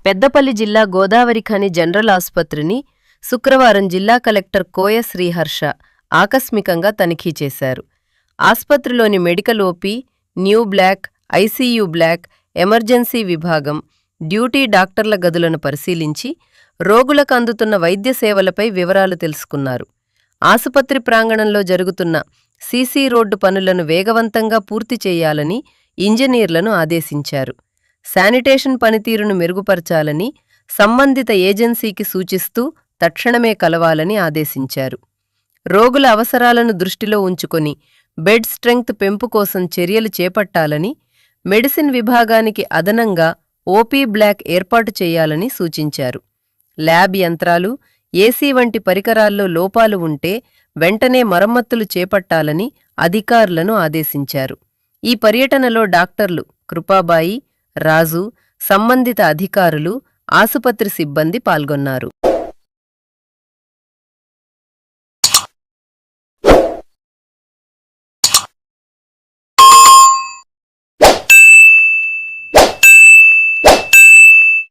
పెద్దపల్లి జిల్లా గోదావరిఖని జనరల్ ఆసుపత్రిని శుక్రవారం జిల్లా కలెక్టర్ కోయ శ్రీహర్ష ఆకస్మికంగా తనిఖీ చేశారు. ఆస్పత్రిలోని medical OP, new block, ICU block, emergency విభాగం, డ్యూటీ డాక్టర్ల గదులను పరిశీలించి రోగులకు అందుతున్న వైద్య సేవలపై వివరాలు తెలుసుకున్నారు. ఆసుపత్రి ప్రాంగణంలో జరుగుతున్న సీసీ రోడ్డు పనులను వేగవంతంగా పూర్తి చేయాలని ఇంజనీర్లను ఆదేశించారు. శానిటేషన్ పనితీరును మెరుగుపరచాలని సంబంధిత ఏజెన్సీకి సూచిస్తూ తక్షణమే కలవాలని ఆదేశించారు. రోగుల అవసరాలను దృష్టిలో ఉంచుకొని బెడ్ స్ట్రెంగ్త్ పెంపు కోసం చర్యలు చేపట్టాలని, మెడిసిన్ విభాగానికి అదనంగా ఓపీ బ్లాక్ ఏర్పాటు చేయాలని సూచించారు. ల్యాబ్ యంత్రాలు, ఏసీ వంటి పరికరాల్లో లోపాలు ఉంటే వెంటనే మరమ్మతులు చేపట్టాలని అధికారులను ఆదేశించారు. ఈ పర్యటనలో డాక్టర్లు కృపాబాయి, రాజు, సంబంధిత అధికారులు, ఆసుపత్రి సిబ్బంది పాల్గొన్నారు.